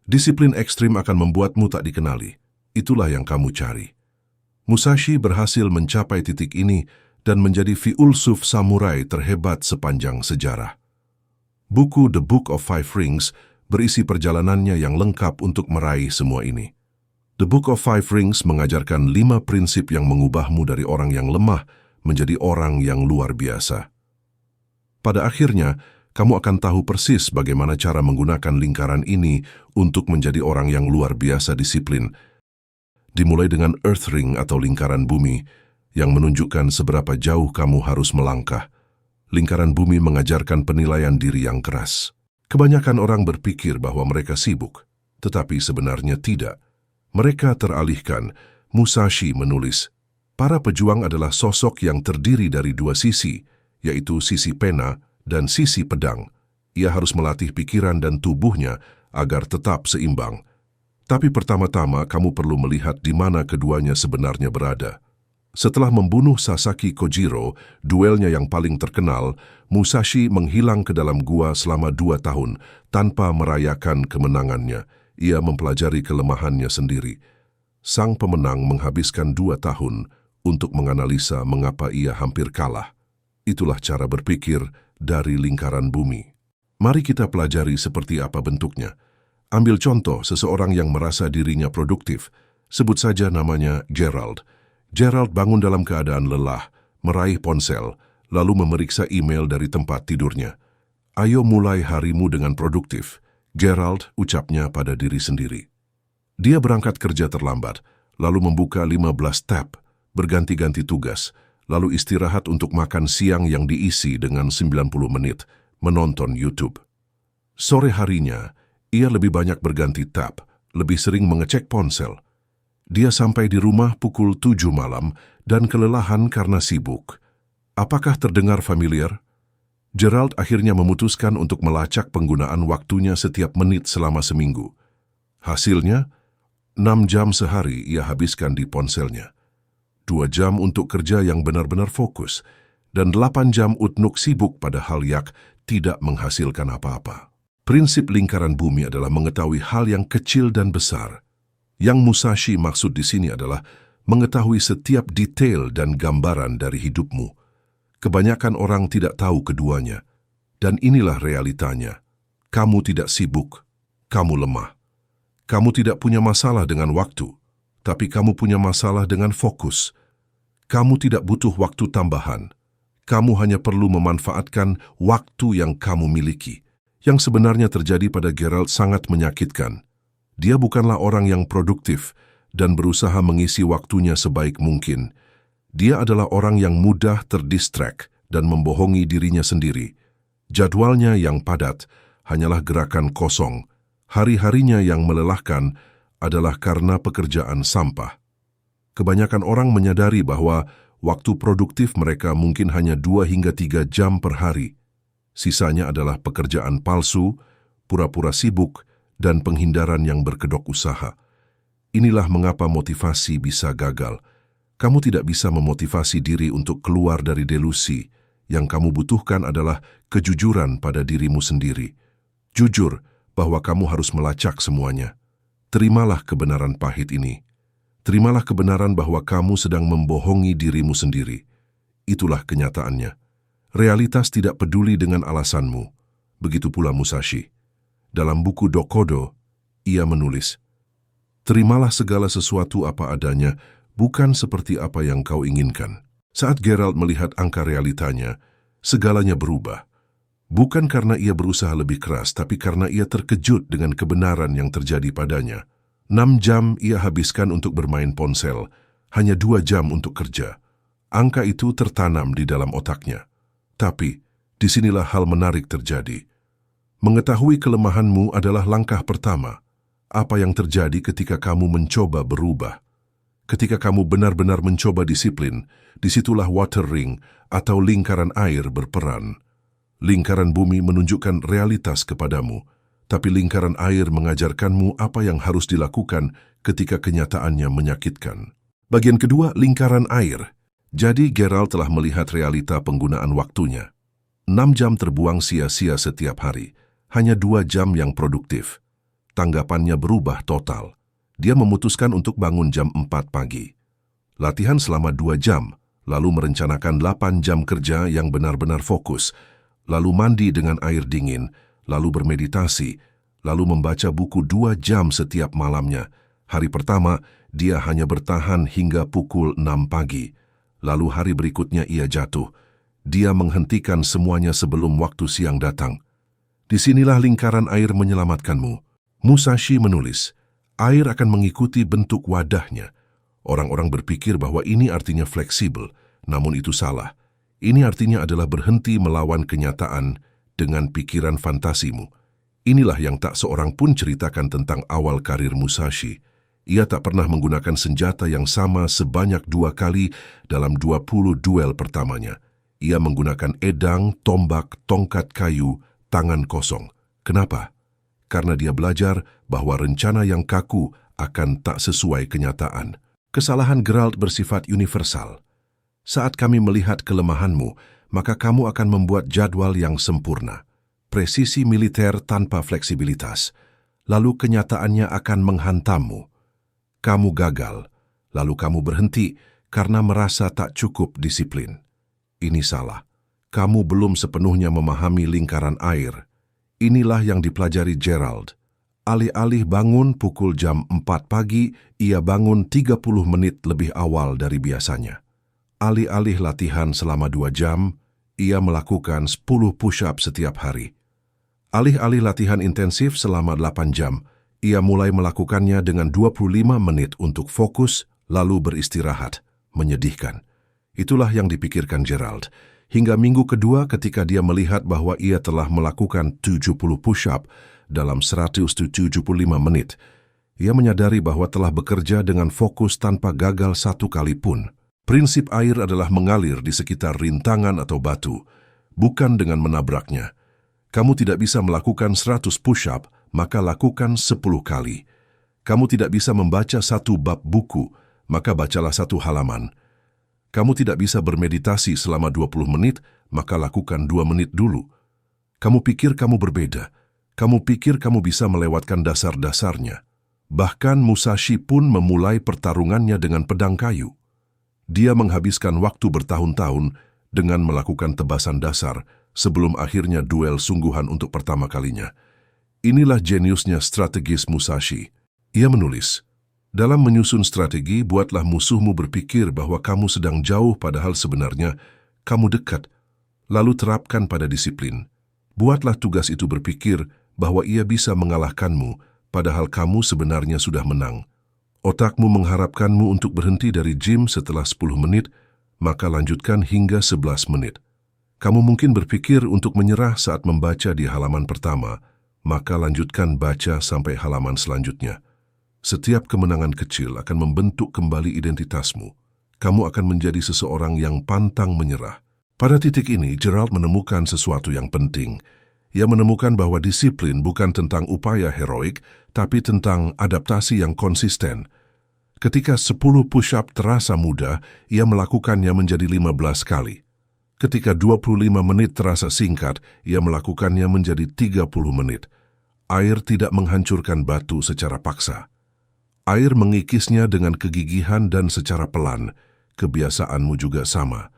Disiplin ekstrim akan membuatmu tak dikenali. Itulah yang kamu cari. Musashi berhasil mencapai titik ini dan menjadi filsuf samurai terhebat sepanjang sejarah. Buku The Book of Five Rings berisi perjalanannya yang lengkap untuk meraih semua ini. The Book of Five Rings mengajarkan 5 prinsip yang mengubahmu dari orang yang lemah menjadi orang yang luar biasa. Pada akhirnya, kamu akan tahu persis bagaimana cara menggunakan lingkaran ini untuk menjadi orang yang luar biasa disiplin. Dimulai dengan Earth Ring atau lingkaran bumi, yang menunjukkan seberapa jauh kamu harus melangkah. Lingkaran bumi mengajarkan penilaian diri yang keras. Kebanyakan orang berpikir bahwa mereka sibuk, tetapi sebenarnya tidak. Mereka teralihkan. Musashi menulis, para pejuang adalah sosok yang terdiri dari 2 sisi, yaitu sisi pena dan sisi pedang. Ia harus melatih pikiran dan tubuhnya agar tetap seimbang. Tapi pertama-tama kamu perlu melihat di mana keduanya sebenarnya berada. Setelah membunuh Sasaki Kojiro, duelnya yang paling terkenal, Musashi menghilang ke dalam gua selama 2 tahun tanpa merayakan kemenangannya. Ia mempelajari kelemahannya sendiri. Sang pemenang menghabiskan 2 tahun untuk menganalisa mengapa ia hampir kalah. Itulah cara berpikir dari lingkaran bumi. Mari kita pelajari seperti apa bentuknya. Ambil contoh seseorang yang merasa dirinya produktif. Sebut saja namanya Gerald. Gerald bangun dalam keadaan lelah, meraih ponsel, lalu memeriksa email dari tempat tidurnya. Ayo mulai harimu dengan produktif, Gerald ucapnya pada diri sendiri. Dia berangkat kerja terlambat, lalu membuka 15 tab, berganti-ganti tugas, lalu istirahat untuk makan siang yang diisi dengan 90 menit, menonton YouTube. Sore harinya, ia lebih banyak berganti tab, lebih sering mengecek ponsel. Dia sampai di rumah pukul 7 malam dan kelelahan karena sibuk. Apakah terdengar familiar? Gerald akhirnya memutuskan untuk melacak penggunaan waktunya setiap menit selama seminggu. Hasilnya, 6 jam sehari ia habiskan di ponselnya. 2 jam untuk kerja yang benar-benar fokus, dan 8 jam untuk sibuk pada hal yang tidak menghasilkan apa-apa. Prinsip lingkaran bumi adalah mengetahui hal yang kecil dan besar. Yang Musashi maksud di sini adalah mengetahui setiap detail dan gambaran dari hidupmu. Kebanyakan orang tidak tahu keduanya, dan inilah realitanya. Kamu tidak sibuk, kamu lemah. Kamu tidak punya masalah dengan waktu, tapi kamu punya masalah dengan fokus. Kamu tidak butuh waktu tambahan. Kamu hanya perlu memanfaatkan waktu yang kamu miliki. Yang sebenarnya terjadi pada Gerald sangat menyakitkan. Dia bukanlah orang yang produktif dan berusaha mengisi waktunya sebaik mungkin. Dia adalah orang yang mudah terdistract dan membohongi dirinya sendiri. Jadwalnya yang padat hanyalah gerakan kosong. Hari-harinya yang melelahkan adalah karena pekerjaan sampah. Kebanyakan orang menyadari bahwa waktu produktif mereka mungkin hanya 2 hingga 3 jam per hari. Sisanya adalah pekerjaan palsu, pura-pura sibuk, dan penghindaran yang berkedok usaha. Inilah mengapa motivasi bisa gagal. Kamu tidak bisa memotivasi diri untuk keluar dari delusi. Yang kamu butuhkan adalah kejujuran pada dirimu sendiri. Jujur bahwa kamu harus melacak semuanya. Terimalah kebenaran pahit ini. Terimalah kebenaran bahwa kamu sedang membohongi dirimu sendiri. Itulah kenyataannya. Realitas tidak peduli dengan alasanmu. Begitu pula Musashi. Dalam buku Dokodo, ia menulis, terimalah segala sesuatu apa adanya, bukan seperti apa yang kau inginkan. Saat Gerald melihat angka realitanya, segalanya berubah. Bukan karena ia berusaha lebih keras, tapi karena ia terkejut dengan kebenaran yang terjadi padanya. 6 jam ia habiskan untuk bermain ponsel, hanya 2 jam untuk kerja. Angka itu tertanam di dalam otaknya. Tapi, disinilah hal menarik terjadi. Mengetahui kelemahanmu adalah langkah pertama. Apa yang terjadi ketika kamu mencoba berubah? Ketika kamu benar-benar mencoba disiplin, disitulah water ring atau lingkaran air berperan. Lingkaran bumi menunjukkan realitas kepadamu, tapi lingkaran air mengajarkanmu apa yang harus dilakukan ketika kenyataannya menyakitkan. Bagian kedua, lingkaran air. Jadi Gerald telah melihat realita penggunaan waktunya. 6 jam terbuang sia-sia setiap hari. Hanya 2 jam yang produktif. tanggapannya berubah total. Dia memutuskan untuk bangun jam 4 pagi. Latihan selama 2 jam, lalu merencanakan 8 jam kerja yang benar-benar fokus, lalu mandi dengan air dingin, lalu bermeditasi, lalu membaca buku 2 jam setiap malamnya. Hari pertama, dia hanya bertahan hingga pukul 6 pagi. Lalu hari berikutnya ia jatuh. Dia menghentikan semuanya sebelum waktu siang datang. Disinilah lingkaran air menyelamatkanmu. Musashi menulis, air akan mengikuti bentuk wadahnya. Orang-orang berpikir bahwa ini artinya fleksibel, namun itu salah. Ini artinya adalah berhenti melawan kenyataan dengan pikiran fantasimu. Inilah yang tak seorang pun ceritakan tentang awal karir Musashi. Ia tak pernah menggunakan senjata yang sama sebanyak 2 kali dalam 20 duel pertamanya. Ia menggunakan edang, tombak, tongkat kayu, tangan kosong. Kenapa? Karena dia belajar bahwa rencana yang kaku akan tak sesuai kenyataan. Kesalahan Geralt bersifat universal. Saat kami melihat kelemahanmu, maka kamu akan membuat jadwal yang sempurna. Presisi militer tanpa fleksibilitas. Lalu kenyataannya akan menghantammu. Kamu gagal, lalu kamu berhenti karena merasa tak cukup disiplin. Ini salah. Kamu belum sepenuhnya memahami lingkaran air. Inilah yang dipelajari Geralt. Alih-alih bangun pukul jam 4 pagi, ia bangun 30 menit lebih awal dari biasanya. Alih-alih latihan selama 2 jam, ia melakukan 10 push-up setiap hari. Alih-alih latihan intensif selama 8 jam, ia mulai melakukannya dengan 25 menit untuk fokus, lalu beristirahat. Menyedihkan. Itulah yang dipikirkan Geralt. Hingga minggu kedua ketika dia melihat bahwa ia telah melakukan 70 push-up dalam 175 menit. Ia menyadari bahwa telah bekerja dengan fokus tanpa gagal 1 kali pun. Prinsip air adalah mengalir di sekitar rintangan atau batu, bukan dengan menabraknya. Kamu tidak bisa melakukan 100 push-up, maka lakukan 10 kali. Kamu tidak bisa membaca 1 bab buku, maka bacalah 1 halaman. Kamu tidak bisa bermeditasi selama 20 menit, maka lakukan 2 menit dulu. Kamu pikir kamu berbeda. Kamu pikir kamu bisa melewatkan dasar-dasarnya. Bahkan Musashi pun memulai pertarungannya dengan pedang kayu. Dia menghabiskan waktu bertahun-tahun dengan melakukan tebasan dasar sebelum akhirnya duel sungguhan untuk pertama kalinya. Inilah jeniusnya strategis Musashi. Ia menulis, dalam menyusun strategi, buatlah musuhmu berpikir bahwa kamu sedang jauh padahal sebenarnya kamu dekat. Lalu terapkan pada disiplin. Buatlah tugas itu berpikir bahwa ia bisa mengalahkanmu padahal kamu sebenarnya sudah menang. Otakmu mengharapkanmu untuk berhenti dari gym setelah 10 menit, maka lanjutkan hingga 11 menit. Kamu mungkin berpikir untuk menyerah saat membaca di halaman pertama, maka lanjutkan baca sampai halaman selanjutnya. Setiap kemenangan kecil akan membentuk kembali identitasmu. Kamu akan menjadi seseorang yang pantang menyerah. Pada titik ini, Geralt menemukan sesuatu yang penting. Ia menemukan bahwa disiplin bukan tentang upaya heroik, tapi tentang adaptasi yang konsisten. Ketika 10 push-up terasa mudah, ia melakukannya menjadi 15 kali. Ketika 25 menit terasa singkat, ia melakukannya menjadi 30 menit. Air tidak menghancurkan batu secara paksa. Air mengikisnya dengan kegigihan dan secara pelan. Kebiasaanmu juga sama.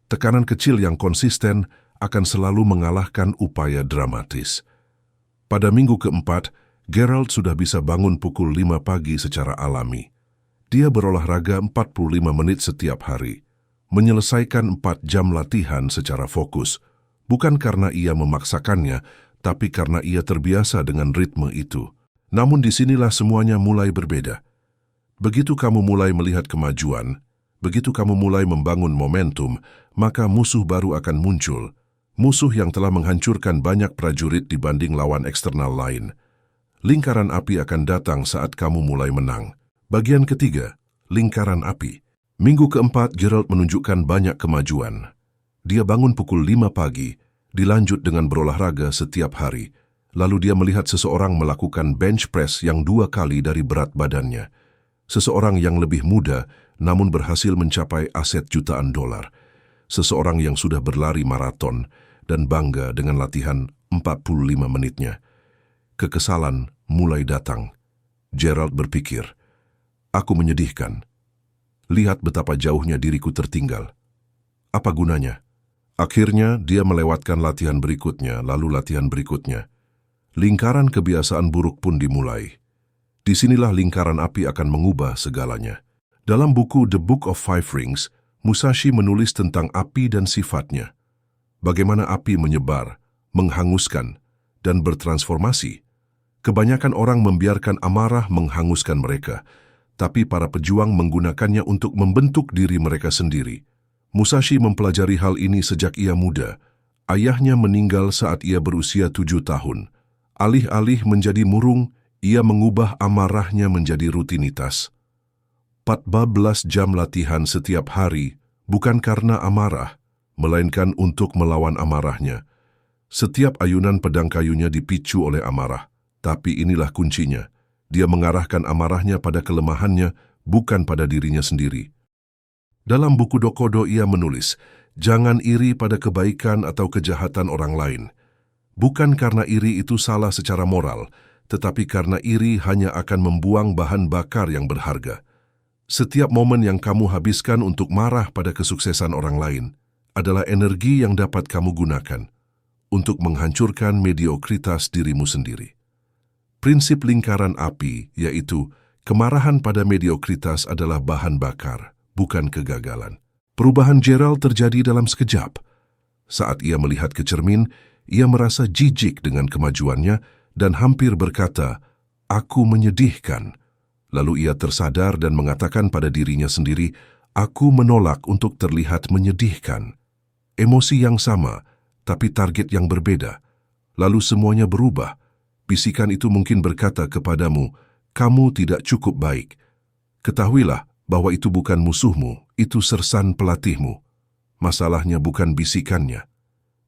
Tekanan kecil yang konsisten akan selalu mengalahkan upaya dramatis. Pada minggu keempat, Geralt sudah bisa bangun pukul 5 pagi secara alami. Dia berolahraga 45 menit setiap hari. Menyelesaikan 4 jam latihan secara fokus, bukan karena ia memaksakannya, tapi karena ia terbiasa dengan ritme itu. Namun disinilah semuanya mulai berbeda. Begitu kamu mulai melihat kemajuan, begitu kamu mulai membangun momentum, maka musuh baru akan muncul. Musuh yang telah menghancurkan banyak prajurit dibanding lawan eksternal lain. Lingkaran api akan datang saat kamu mulai menang. Bagian ketiga, lingkaran api. Minggu keempat, Geralt menunjukkan banyak kemajuan. Dia bangun pukul 5 pagi, dilanjut dengan berolahraga setiap hari. Lalu dia melihat seseorang melakukan bench press yang 2 kali dari berat badannya. Seseorang yang lebih muda, namun berhasil mencapai aset jutaan dolar. Seseorang yang sudah berlari maraton dan bangga dengan latihan 45 menitnya. Kekesalan mulai datang. Gerald berpikir, aku menyedihkan. Lihat betapa jauhnya diriku tertinggal. Apa gunanya? Akhirnya dia melewatkan latihan berikutnya, lalu latihan berikutnya. Lingkaran kebiasaan buruk pun dimulai. Disinilah lingkaran api akan mengubah segalanya. Dalam buku The Book of Five Rings, Musashi menulis tentang api dan sifatnya. Bagaimana api menyebar, menghanguskan, dan bertransformasi. Kebanyakan orang membiarkan amarah menghanguskan mereka, tapi para pejuang menggunakannya untuk membentuk diri mereka sendiri. Musashi mempelajari hal ini sejak ia muda. Ayahnya meninggal saat ia berusia 7 tahun. Alih-alih menjadi murung, ia mengubah amarahnya menjadi rutinitas. 14 jam latihan setiap hari, bukan karena amarah, melainkan untuk melawan amarahnya. Setiap ayunan pedang kayunya dipicu oleh amarah, tapi inilah kuncinya. Dia mengarahkan amarahnya pada kelemahannya, bukan pada dirinya sendiri. Dalam buku Dokodo ia menulis, jangan iri pada kebaikan atau kejahatan orang lain. Bukan karena iri itu salah secara moral, tetapi karena iri hanya akan membuang bahan bakar yang berharga. Setiap momen yang kamu habiskan untuk marah pada kesuksesan orang lain adalah energi yang dapat kamu gunakan untuk menghancurkan mediokritas dirimu sendiri. Prinsip lingkaran api, yaitu kemarahan pada mediokritas adalah bahan bakar, bukan kegagalan. Perubahan Gerald terjadi dalam sekejap. Saat ia melihat ke cermin, ia merasa jijik dengan kemajuannya dan hampir berkata, "Aku menyedihkan." Lalu ia tersadar dan mengatakan pada dirinya sendiri, "Aku menolak untuk terlihat menyedihkan." Emosi yang sama, tapi target yang berbeda. Lalu semuanya berubah. Bisikan itu mungkin berkata kepadamu, "Kamu tidak cukup baik." Ketahuilah bahwa itu bukan musuhmu, itu sersan pelatihmu. Masalahnya bukan bisikannya.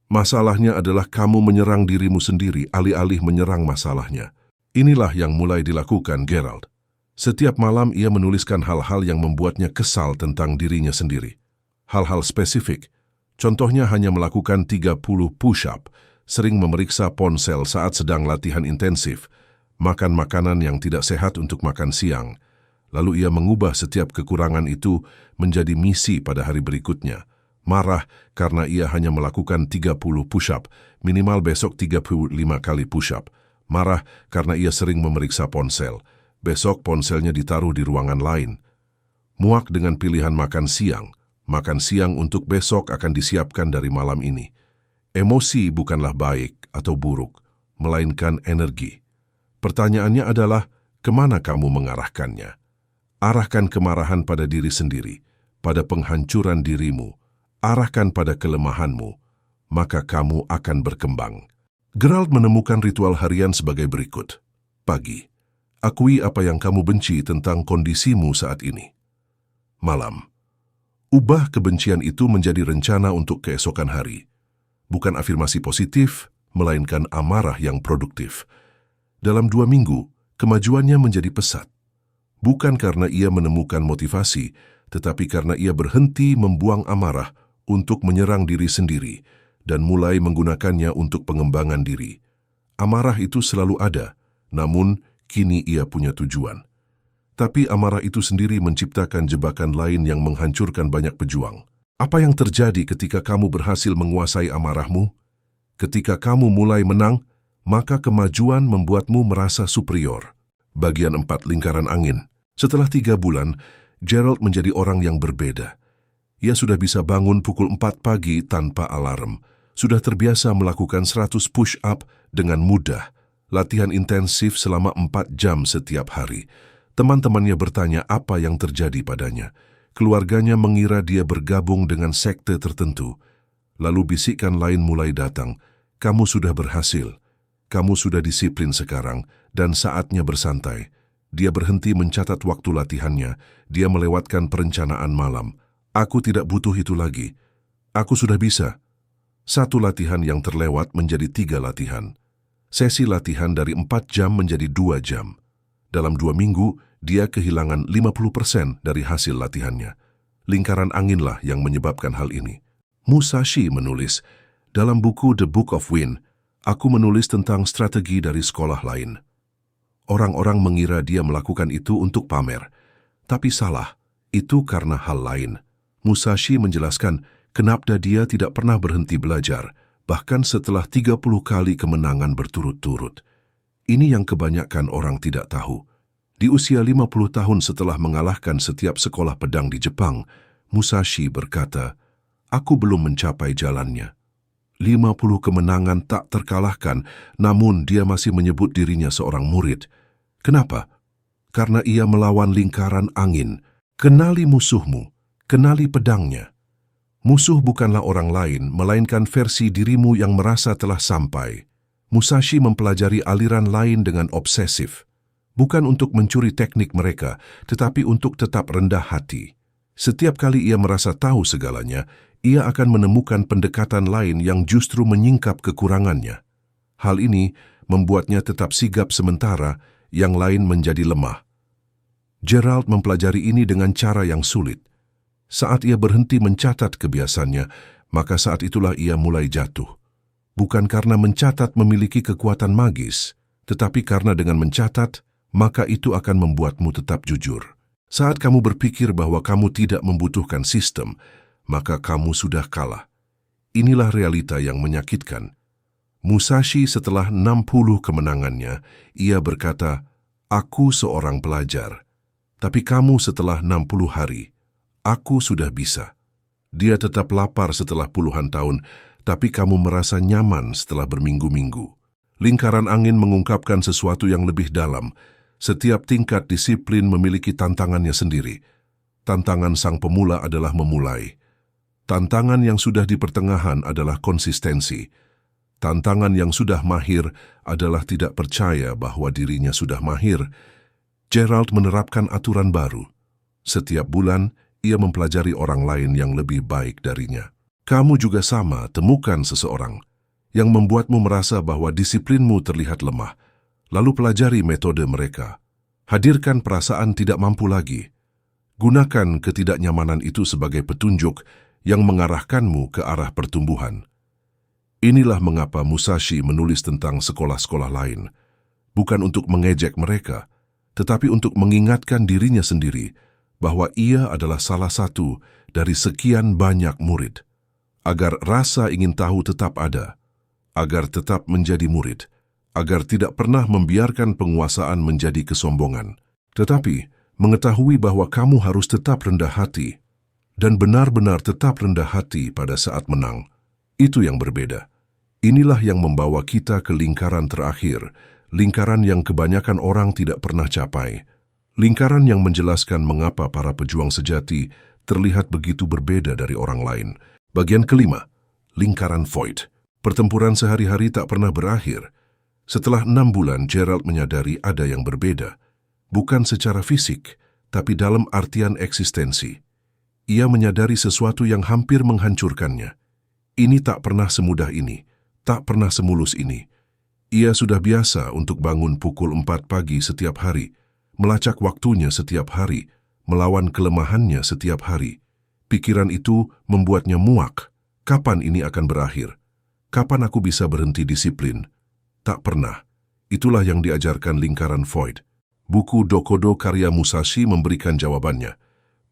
Masalahnya adalah kamu menyerang dirimu sendiri alih-alih menyerang masalahnya. Inilah yang mulai dilakukan Gerald. Setiap malam ia menuliskan hal-hal yang membuatnya kesal tentang dirinya sendiri. Hal-hal spesifik. Contohnya hanya melakukan 30 push-up, sering memeriksa ponsel saat sedang latihan intensif, makan makanan yang tidak sehat untuk makan siang. Lalu ia mengubah setiap kekurangan itu menjadi misi pada hari berikutnya. Marah karena ia hanya melakukan 30 push-up, minimal besok 35 kali push-up. Marah karena ia sering memeriksa ponsel. Besok ponselnya ditaruh di ruangan lain. Muak dengan pilihan makan siang. Makan siang untuk besok akan disiapkan dari malam ini. Emosi bukanlah baik atau buruk, melainkan energi. Pertanyaannya adalah, kemana kamu mengarahkannya? Arahkan kemarahan pada diri sendiri, pada penghancuran dirimu. Arahkan pada kelemahanmu, maka kamu akan berkembang. Gerald menemukan ritual harian sebagai berikut. Pagi, akui apa yang kamu benci tentang kondisimu saat ini. Malam, ubah kebencian itu menjadi rencana untuk keesokan hari. Bukan afirmasi positif, melainkan amarah yang produktif. Dalam 2 minggu, kemajuannya menjadi pesat. Bukan karena ia menemukan motivasi, tetapi karena ia berhenti membuang amarah untuk menyerang diri sendiri dan mulai menggunakannya untuk pengembangan diri. Amarah itu selalu ada, namun kini ia punya tujuan. Tapi amarah itu sendiri menciptakan jebakan lain yang menghancurkan banyak pejuang. Apa yang terjadi ketika kamu berhasil menguasai amarahmu? Ketika kamu mulai menang, maka kemajuan membuatmu merasa superior. Bagian 4 lingkaran angin. Setelah 3 bulan, Gerald menjadi orang yang berbeda. Ia sudah bisa bangun pukul 4 pagi tanpa alarm. Sudah terbiasa melakukan 100 push-up dengan mudah. Latihan intensif selama 4 jam setiap hari. Teman-temannya bertanya apa yang terjadi padanya. Keluarganya mengira dia bergabung dengan sekte tertentu. Lalu bisikan lain mulai datang. Kamu sudah berhasil. Kamu sudah disiplin sekarang dan saatnya bersantai. Dia berhenti mencatat waktu latihannya. Dia melewatkan perencanaan malam. Aku tidak butuh itu lagi. Aku sudah bisa. 1 latihan yang terlewat menjadi 3 latihan. Sesi latihan dari 4 jam menjadi 2 jam. Dalam 2 minggu, dia kehilangan 50% dari hasil latihannya. Lingkaran anginlah yang menyebabkan hal ini. Musashi menulis, dalam buku The Book of Wind, aku menulis tentang strategi dari sekolah lain. Orang-orang mengira dia melakukan itu untuk pamer. Tapi salah, itu karena hal lain. Musashi menjelaskan kenapa dia tidak pernah berhenti belajar, bahkan setelah 30 kali kemenangan berturut-turut. Ini yang kebanyakan orang tidak tahu. Di usia 50 tahun setelah mengalahkan setiap sekolah pedang di Jepang, Musashi berkata, "Aku belum mencapai jalannya." 50 kemenangan tak terkalahkan, namun dia masih menyebut dirinya seorang murid. Kenapa? Karena ia melawan lingkaran angin. Kenali musuhmu, kenali pedangnya. Musuh bukanlah orang lain, melainkan versi dirimu yang merasa telah sampai. Musashi mempelajari aliran lain dengan obsesif. Bukan untuk mencuri teknik mereka, tetapi untuk tetap rendah hati. Setiap kali ia merasa tahu segalanya, ia akan menemukan pendekatan lain yang justru menyingkap kekurangannya. Hal ini membuatnya tetap sigap sementara, yang lain menjadi lemah. Gerald mempelajari ini dengan cara yang sulit. Saat ia berhenti mencatat kebiasaannya, maka saat itulah ia mulai jatuh. Bukan karena mencatat memiliki kekuatan magis, tetapi karena dengan mencatat, maka itu akan membuatmu tetap jujur. Saat kamu berpikir bahwa kamu tidak membutuhkan sistem, maka kamu sudah kalah. Inilah realita yang menyakitkan. Musashi setelah 60 kemenangannya, ia berkata, "Aku seorang pelajar. Tapi kamu setelah 60 hari, aku sudah bisa." Dia tetap lapar setelah puluhan tahun, tapi kamu merasa nyaman setelah berminggu-minggu. Lingkaran angin mengungkapkan sesuatu yang lebih dalam. Setiap tingkat disiplin memiliki tantangannya sendiri. Tantangan sang pemula adalah memulai. Tantangan yang sudah di pertengahan adalah konsistensi. Tantangan yang sudah mahir adalah tidak percaya bahwa dirinya sudah mahir. Gerald menerapkan aturan baru. Setiap bulan, ia mempelajari orang lain yang lebih baik darinya. Kamu juga sama, temukan seseorang yang membuatmu merasa bahwa disiplinmu terlihat lemah. Lalu pelajari metode mereka. Hadirkan perasaan tidak mampu lagi. Gunakan ketidaknyamanan itu sebagai petunjuk yang mengarahkanmu ke arah pertumbuhan. Inilah mengapa Musashi menulis tentang sekolah-sekolah lain. Bukan untuk mengejek mereka, tetapi untuk mengingatkan dirinya sendiri bahwa ia adalah salah satu dari sekian banyak murid. Agar rasa ingin tahu tetap ada, agar tetap menjadi murid, agar tidak pernah membiarkan penguasaan menjadi kesombongan. Tetapi, mengetahui bahwa kamu harus tetap rendah hati dan benar-benar tetap rendah hati pada saat menang, itu yang berbeda. Inilah yang membawa kita ke lingkaran terakhir, lingkaran yang kebanyakan orang tidak pernah capai. Lingkaran yang menjelaskan mengapa para pejuang sejati terlihat begitu berbeda dari orang lain. Bagian kelima, lingkaran void. Pertempuran sehari-hari tak pernah berakhir. Setelah 6 bulan, Gerald menyadari ada yang berbeda. Bukan secara fisik, tapi dalam artian eksistensi. Ia menyadari sesuatu yang hampir menghancurkannya. Ini tak pernah semudah ini, tak pernah semulus ini. Ia sudah biasa untuk bangun pukul 4 pagi setiap hari, melacak waktunya setiap hari, melawan kelemahannya setiap hari. Pikiran itu membuatnya muak. Kapan ini akan berakhir? Kapan aku bisa berhenti disiplin? Tak pernah. Itulah yang diajarkan lingkaran void. Buku Dokodo karya Musashi memberikan jawabannya.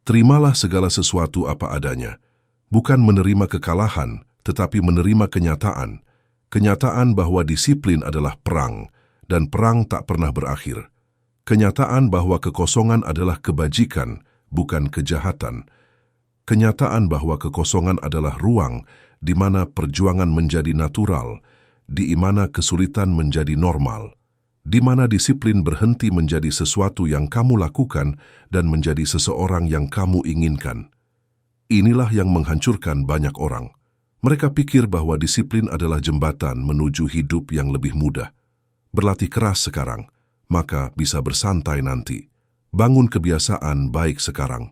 Terimalah segala sesuatu apa adanya. Bukan menerima kekalahan, tetapi menerima kenyataan. Kenyataan bahwa disiplin adalah perang, dan perang tak pernah berakhir. Kenyataan bahwa kekosongan adalah kebajikan, bukan kejahatan. Kenyataan bahwa kekosongan adalah ruang di mana perjuangan menjadi natural, di mana kesulitan menjadi normal, di mana disiplin berhenti menjadi sesuatu yang kamu lakukan dan menjadi seseorang yang kamu inginkan. Inilah yang menghancurkan banyak orang. Mereka pikir bahwa disiplin adalah jembatan menuju hidup yang lebih mudah. Berlatih keras sekarang, maka bisa bersantai nanti. Bangun kebiasaan baik sekarang,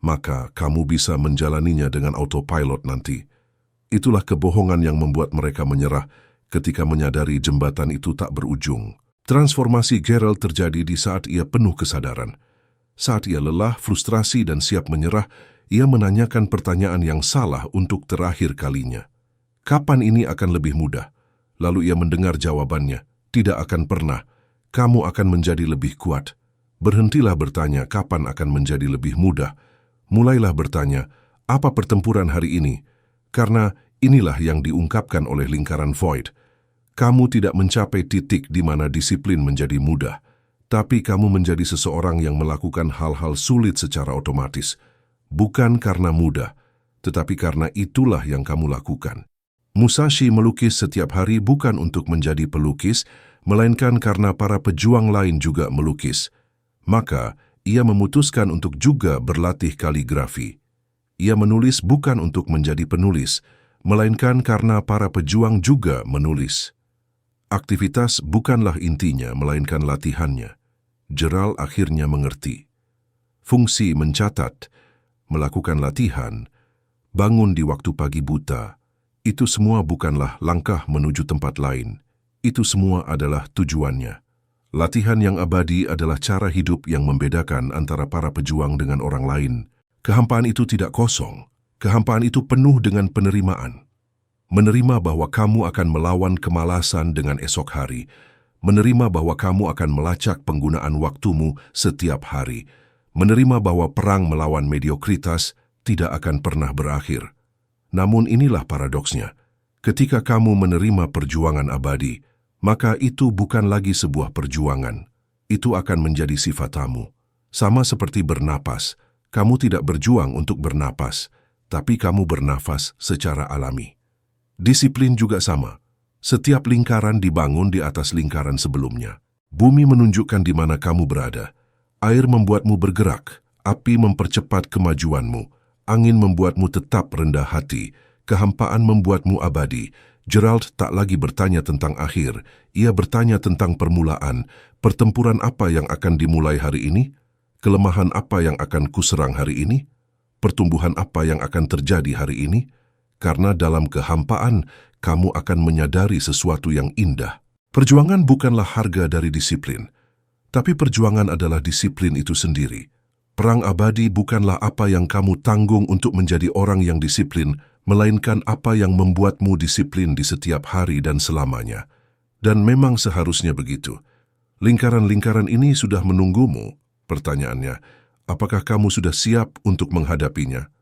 maka kamu bisa menjalaninya dengan autopilot nanti. Itulah kebohongan yang membuat mereka menyerah ketika menyadari jembatan itu tak berujung. Transformasi Gerald terjadi di saat ia penuh kesadaran. Saat ia lelah, frustrasi, dan siap menyerah, ia menanyakan pertanyaan yang salah untuk terakhir kalinya. Kapan ini akan lebih mudah? Lalu ia mendengar jawabannya, tidak akan pernah. kamu akan menjadi lebih kuat. Berhentilah bertanya kapan akan menjadi lebih mudah. Mulailah bertanya, apa pertempuran hari ini? Karena inilah yang diungkapkan oleh lingkaran Void. Kamu tidak mencapai titik di mana disiplin menjadi mudah, tapi kamu menjadi seseorang yang melakukan hal-hal sulit secara otomatis. Bukan karena mudah, tetapi karena itulah yang kamu lakukan. Musashi melukis setiap hari bukan untuk menjadi pelukis, melainkan karena para pejuang lain juga melukis. Maka, ia memutuskan untuk juga berlatih kaligrafi. Ia menulis bukan untuk menjadi penulis, melainkan karena para pejuang juga menulis. Aktivitas bukanlah intinya, melainkan latihannya. Gerald akhirnya mengerti. Fungsi mencatat, melakukan latihan, bangun di waktu pagi buta, itu semua bukanlah langkah menuju tempat lain. Itu semua adalah tujuannya. Latihan yang abadi adalah cara hidup yang membedakan antara para pejuang dengan orang lain. Kehampaan itu tidak kosong. Kehampaan itu penuh dengan penerimaan. Menerima bahwa kamu akan melawan kemalasan dengan esok hari. Menerima bahwa kamu akan melacak penggunaan waktumu setiap hari. Menerima bahwa perang melawan mediokritas tidak akan pernah berakhir. Namun inilah paradoksnya. Ketika kamu menerima perjuangan abadi, maka itu bukan lagi sebuah perjuangan. Itu akan menjadi sifatmu. Sama seperti bernapas, kamu tidak berjuang untuk bernapas, tapi kamu bernafas secara alami. Disiplin juga sama. Setiap lingkaran dibangun di atas lingkaran sebelumnya. Bumi menunjukkan di mana kamu berada. Air membuatmu bergerak, api mempercepat kemajuanmu. Angin membuatmu tetap rendah hati, kehampaan membuatmu abadi. Gerald tak lagi bertanya tentang akhir, ia bertanya tentang permulaan. Pertempuran apa yang akan dimulai hari ini? Kelemahan apa yang akan kuserang hari ini? Pertumbuhan apa yang akan terjadi hari ini? Karena dalam kehampaan, kamu akan menyadari sesuatu yang indah. Perjuangan bukanlah harga dari disiplin, tapi perjuangan adalah disiplin itu sendiri. Perang abadi bukanlah apa yang kamu tanggung untuk menjadi orang yang disiplin, melainkan apa yang membuatmu disiplin di setiap hari dan selamanya. Dan memang seharusnya begitu. Lingkaran-lingkaran ini sudah menunggumu. Pertanyaannya, apakah kamu sudah siap untuk menghadapinya?